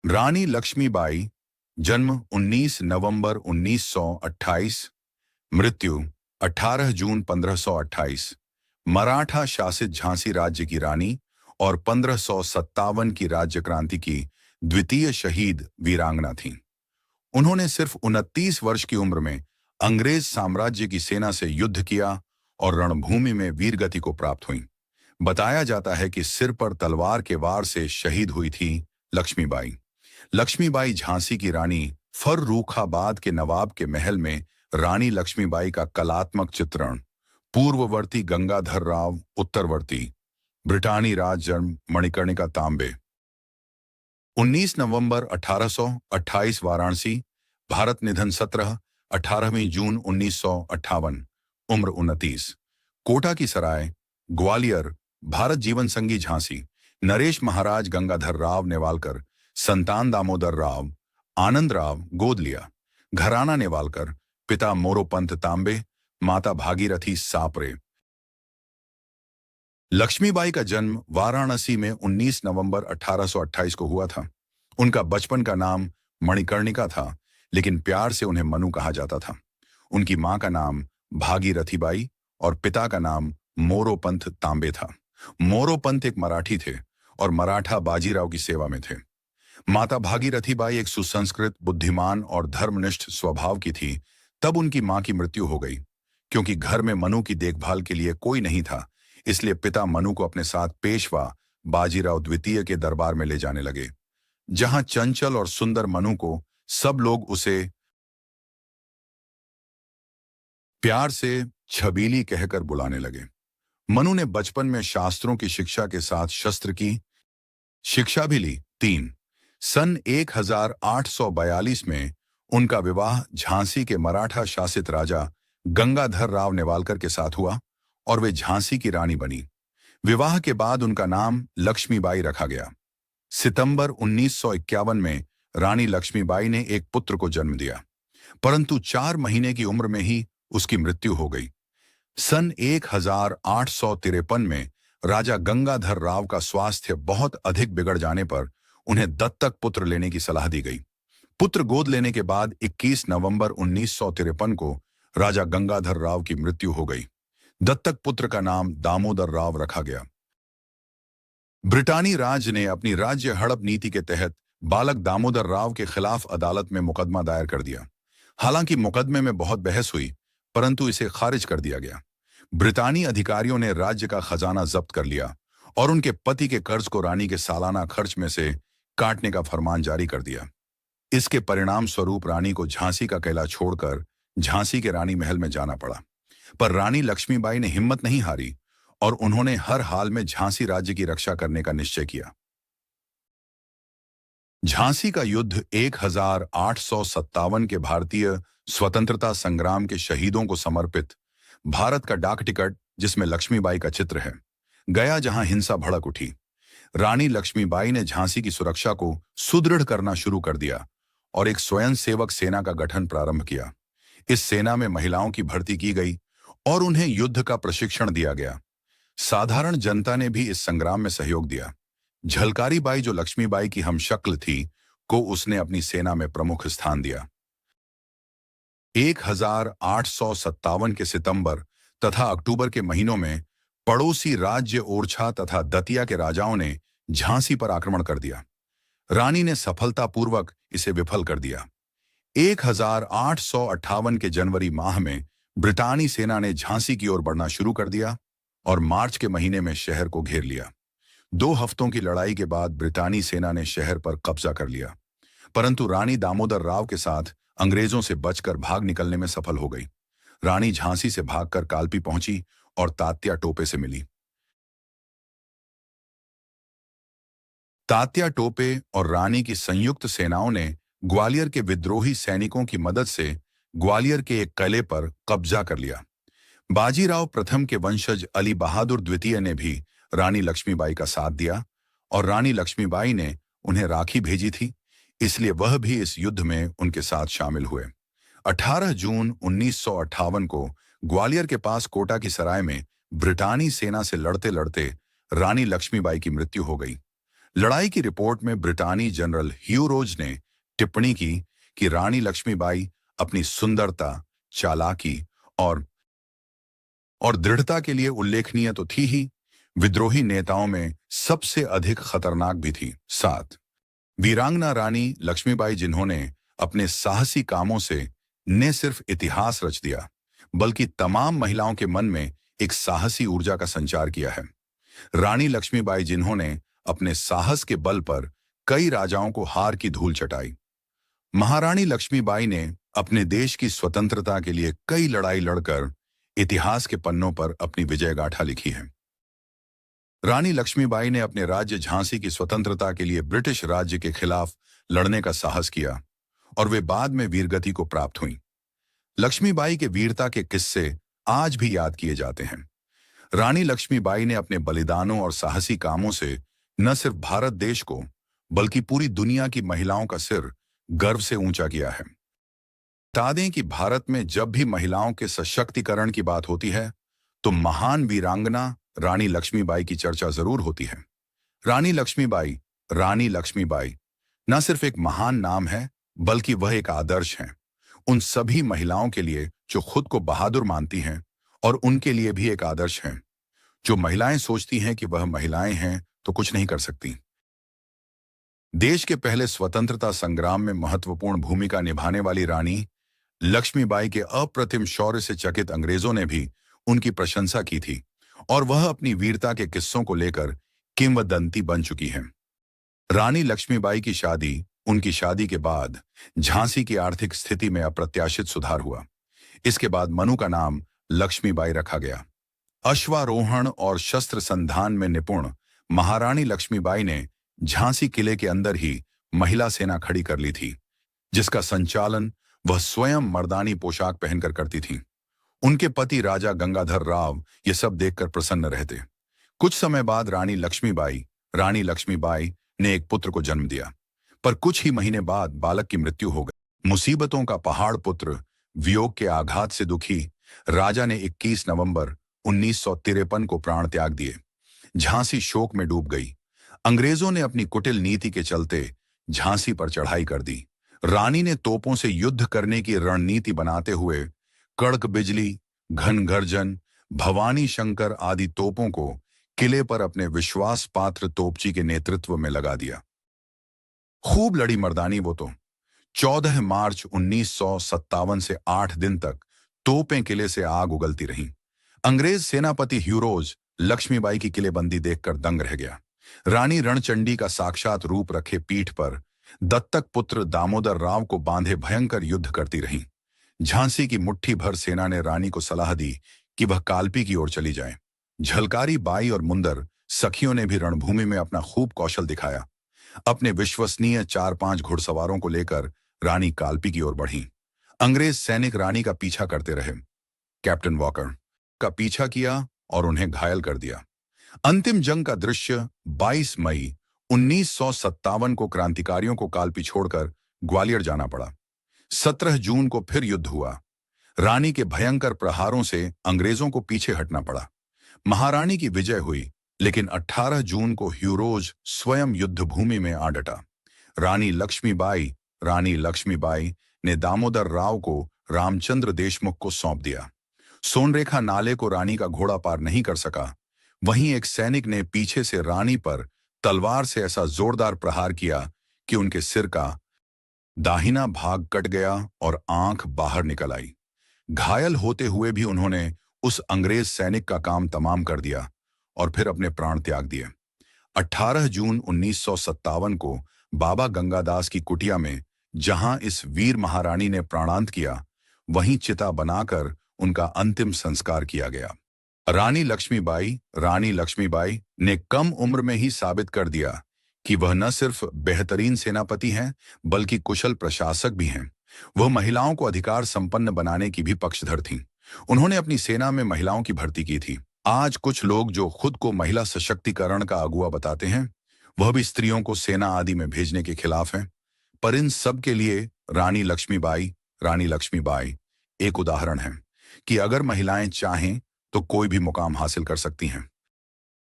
रानी लक्ष्मीबाई, जन्म 19 नवंबर 1928, मृत्यु 18 जून 1528, मराठा शासित झांसी राज्य की रानी और 1557 की राज्य क्रांति की द्वितीय शहीद वीरांगना थीं। उन्होंने सिर्फ 29 वर्ष की उम्र में अंग्रेज साम्राज्य की सेना से युद्ध किया और रणभूमि में वीरगति को प्राप्त हुईं। बताया जाता है कि सिर पर तलवार के वार से शहीद हुई थी लक्ष्मीबाई। लक्ष्मीबाई झांसी की रानी फर्रुखाबाद के नवाब के महल में रानी लक्ष्मीबाई का कलात्मक चित्रण। पूर्ववर्ती गंगाधर राव, उत्तरवर्ती ब्रिटानी राज जन्म मणिकर्णिका तांबे। 19 नवंबर 1828 वाराणसी, भारत निधन 18वीं जून 1958, उम्र 29। कोटा की सराय, ग्वालियर, भारत जीवन संगी झांसी, नरेश महाराज गंगाधर राव नेवालकर, संतान दामोदर राव, आनंद राव गोद लिया। घराना नेवालकर, पिता मोरोपंत तांबे, माता भागीरथी सापरे। लक्ष्मीबाई का जन्म वाराणसी में 19 नवंबर 1828 को हुआ था। उनका बचपन का नाम मणिकर्णिका था, लेकिन प्यार से उन्हें मनु कहा जाता था। उनकी मां का नाम भागीरथीबाई और पिता का नाम मोरोपंत तांबे था। मोरोपंत एक मराठी थे और मराठा बाजीराव की सेवा में थे। माता भागीरथीबाई एक सुसंस्कृत, बुद्धिमान और धर्मनिष्ठ स्वभाव की थी। तब उनकी मां की मृत्यु हो गई। क्योंकि घर में मनु की देखभाल के लिए कोई नहीं था, इसलिए पिता मनु को अपने साथ पेशवा बाजीराव द्वितीय के दरबार में ले जाने लगे, जहां चंचल और सुंदर मनु को सब लोग उसे प्यार से छबीली कहकर बुलाने लगे। मनु ने बचपन में शास्त्रों की शिक्षा के साथ शस्त्र की शिक्षा भी ली। 3 सन 1842 में उनका विवाह झांसी के मराठा शासित राजा गंगाधर राव नेवालकर के साथ हुआ और वे झांसी की रानी बनी। विवाह के बाद उनका नाम लक्ष्मीबाई रखा गया। सितंबर 1951 में रानी लक्ष्मीबाई ने एक पुत्र को जन्म दिया, परंतु 4 महीने की उम्र में ही उसकी मृत्यु हो गई। सन 1853 में राजा गंगाधर राव का स्वास्थ्य बहुत अधिक बिगड़ जाने पर उन्हें दत्तक पुत्र लेने की सलाह दी गई। पुत्र गोद लेने के बाद 21 नवंबर 1953 को राजा गंगाधर राव की मृत्यु हो गई। दत्तक पुत्र का नाम दामोदर राव रखा गया। ब्रिटानी राज ने अपनी राज्य हड़प नीति के तहत बालक दामोदर राव के खिलाफ अदालत में मुकदमा दायर कर दिया। हालांकि मुकदमे में बहुत बहस हुई, परंतु इसे खारिज कर दिया गया। ब्रिटानी अधिकारियों ने राज्य का खजाना जब्त कर लिया और उनके पति के कर्ज को रानी के सालाना खर्च में से काटने का फरमान जारी कर दिया। इसके परिणाम स्वरूप रानी को झांसी का किला छोड़कर झांसी के रानी महल में जाना पड़ा। पर रानी लक्ष्मीबाई ने हिम्मत नहीं हारी और उन्होंने हर हाल में झांसी राज्य की रक्षा करने का निश्चय किया। झांसी का युद्ध 1857 के भारतीय स्वतंत्रता संग्राम के शहीदों को समर्पित भारत का डाक टिकट, जिसमें लक्ष्मीबाई का चित्र है, गया, जहां हिंसा भड़क उठी। रानी लक्ष्मीबाई ने झांसी की सुरक्षा को सुदृढ़ करना शुरू कर दिया और एक स्वयंसेवक सेना का गठन प्रारंभ किया। इस सेना में महिलाओं की भर्ती की गई और उन्हें युद्ध का प्रशिक्षण दिया गया। साधारण जनता ने भी इस संग्राम में सहयोग दिया। झलकारी बाई, जो लक्ष्मीबाई की हमशक्ल थी, को उसने अपनी सेना में प्रमुख स्थान दिया। 1857 के सितंबर तथा अक्टूबर के महीनों में पड़ोसी राज्य ओरछा तथा दतिया के राजाओं ने झांसी पर आक्रमण कर दिया। रानी ने सफलतापूर्वक इसे विफल कर दिया। 1858 के जनवरी माह में ब्रिटानी सेना ने झांसी की ओर बढ़ना शुरू कर दिया और मार्च के महीने में शहर को घेर लिया। 2 हफ्तों की लड़ाई के बाद ब्रिटानी सेना ने शहर पर कब्जा कर लिया, परंतु रानी दामोदर राव के साथ अंग्रेजों से बचकर भाग निकलने में सफल हो गई। रानी झांसी से भागकर कालपी पहुंची और तात्या टोपे से मिली। तात्या टोपे और रानी की संयुक्त सेनाओं ने ग्वालियर के विद्रोही सैनिकों की मदद से ग्वालियर के एक किले पर कब्जा कर लिया। बाजीराव प्रथम के वंशज अली बहादुर द्वितीय ने भी रानी लक्ष्मीबाई का साथ दिया और रानी लक्ष्मीबाई ने उन्हें राखी भेजी थी, इसलिए वह भी इस युद्ध में उनके साथ शामिल हुए। 18 जून 1958 को ग्वालियर के पास कोटा की सराय में ब्रिटानी सेना से लड़ते लड़ते रानी लक्ष्मीबाई की मृत्यु हो गई। लड़ाई की रिपोर्ट में ब्रिटानी जनरल ह्यू रोज ने टिप्पणी की कि रानी लक्ष्मीबाई अपनी सुंदरता, चालाकी और दृढ़ता के लिए उल्लेखनीय तो थी ही, विद्रोही नेताओं में सबसे अधिक खतरनाक भी थी। 7 वीरांगना रानी लक्ष्मीबाई, जिन्होंने अपने साहसी कामों से न सिर्फ इतिहास रच दिया बल्कि तमाम महिलाओं के मन में एक साहसी ऊर्जा का संचार किया है। रानी लक्ष्मीबाई, जिन्होंने अपने साहस के बल पर कई राजाओं को हार की धूल चटाई। महारानी लक्ष्मीबाई ने अपने देश की स्वतंत्रता के लिए कई लड़ाई लड़कर इतिहास के पन्नों पर अपनी विजय गाथा लिखी है। रानी लक्ष्मीबाई ने अपने राज्य झांसी की स्वतंत्रता के लिए ब्रिटिश राज्य के खिलाफ लड़ने का साहस किया और वे बाद में वीरगति को प्राप्त हुईं। लक्ष्मीबाई के वीरता के किस्से आज भी याद किए जाते हैं। रानी लक्ष्मीबाई ने अपने बलिदानों और साहसी कामों से न सिर्फ भारत देश को बल्कि पूरी दुनिया की महिलाओं का सिर गर्व से ऊंचा किया है। बता दें कि भारत में जब भी महिलाओं के सशक्तिकरण की बात होती है तो महान वीरांगना रानी लक्ष्मीबाई की चर्चा जरूर होती है। रानी लक्ष्मीबाई न सिर्फ एक महान नाम है बल्कि वह एक आदर्श है उन सभी महिलाओं के लिए जो खुद को बहादुर मानती हैं, और उनके लिए भी एक आदर्श है जो महिलाएं सोचती हैं कि वह महिलाएं हैं तो कुछ नहीं कर सकती। देश के पहले स्वतंत्रता संग्राम में महत्वपूर्ण भूमिका निभाने वाली रानी लक्ष्मीबाई के अप्रतिम शौर्य से चकित अंग्रेजों ने भी उनकी प्रशंसा की थी और वह अपनी वीरता के किस्सों को लेकर किंवदंती बन चुकी हैं। रानी लक्ष्मीबाई की शादी, उनकी शादी के बाद झांसी की आर्थिक स्थिति में अप्रत्याशित सुधार हुआ। इसके बाद मनु का नाम लक्ष्मीबाई रखा गया। अश्वारोहण और शस्त्र संधान में निपुण महारानी लक्ष्मीबाई ने झांसी किले के अंदर ही महिला सेना खड़ी कर ली थी, जिसका संचालन वह स्वयं मर्दानी पोशाक पहनकर करती थीं। उनके पति राजा गंगाधर राव ये सब देखकर प्रसन्न रहते। कुछ समय बाद रानी लक्ष्मीबाई ने एक पुत्र को जन्म दिया, पर कुछ ही महीने बाद बालक की मृत्यु हो गई। मुसीबतों का पहाड़ पुत्र वियोग के आघात से दुखी राजा ने 21 नवंबर 1953 को प्राण त्याग दिए। झांसी शोक में डूब गई। अंग्रेजों ने अपनी कुटिल नीति के चलते झांसी पर चढ़ाई कर दी। रानी ने तोपों से युद्ध करने की रणनीति बनाते हुए कड़क बिजली, घन गर्जन, भवानी शंकर आदि तोपों को किले पर अपने विश्वास पात्र तोपची के नेतृत्व में लगा दिया। खूब लड़ी मर्दानी वो तो। 14 मार्च 1957 से 8 दिन तक तोपें किले से आग उगलती रहीं। अंग्रेज सेनापति ह्यू रोज लक्ष्मीबाई की किलेबंदी देखकर दंग रह गया। रानी रणचंडी का साक्षात रूप रखे पीठ पर दत्तक पुत्र दामोदर राव को बांधे भयंकर युद्ध करती रहीं। झांसी की मुट्ठी भर सेना ने रानी को सलाह दी कि वह कालपी की ओर चली जाए। झलकारी बाई और मुंदर सखियों ने भी रणभूमि में अपना खूब कौशल दिखाया। अपने विश्वसनीय 4-5 घुड़सवारों को लेकर रानी कालपी की ओर बढ़ी। अंग्रेज सैनिक रानी का पीछा करते रहे। कैप्टन वॉकर का पीछा किया और उन्हें घायल कर दिया। अंतिम जंग का दृश्य 22 मई 1957 को क्रांतिकारियों को कालपी छोड़कर ग्वालियर जाना पड़ा। 17 जून को फिर युद्ध हुआ। रानी के भयंकर प्रहारों से अंग्रेजों को पीछे हटना पड़ा। महारानी की विजय हुई, लेकिन 18 जून को ह्यू रोज स्वयं युद्ध भूमि में आ डटा। रानी लक्ष्मीबाई ने दामोदर राव को रामचंद्र देशमुख को सौंप दिया। सोनरेखा नाले को रानी का घोड़ा पार नहीं कर सका। वहीं एक सैनिक ने पीछे से रानी पर तलवार से ऐसा जोरदार प्रहार किया कि उनके सिर का दाहिना भाग कट गया और आंख बाहर निकल आई। घायल होते हुए भी उन्होंने उस अंग्रेज सैनिक का काम तमाम कर दिया और फिर अपने प्राण त्याग दिए। 18 जून 1957 को बाबा गंगादास की कुटिया में, जहां इस वीर महारानी ने प्राणांत किया, वहीं चिता बनाकर उनका अंतिम संस्कार किया गया। रानी लक्ष्मीबाई ने कम उम्र में ही साबित कर दिया कि वह न सिर्फ बेहतरीन सेनापति हैं बल्कि कुशल प्रशासक भी हैं। वह महिलाओं को अधिकार संपन्न बनाने की भी पक्षधर थीं। उन्होंने अपनी सेना में महिलाओं की भर्ती की थी। आज कुछ लोग जो खुद को महिला सशक्तिकरण का अगुवा बताते हैं, वह भी स्त्रियों को सेना आदि में भेजने के खिलाफ हैं। पर इन सब के लिए रानी लक्ष्मीबाई एक उदाहरण है कि अगर महिलाएं चाहें तो कोई भी मुकाम हासिल कर सकती हैं।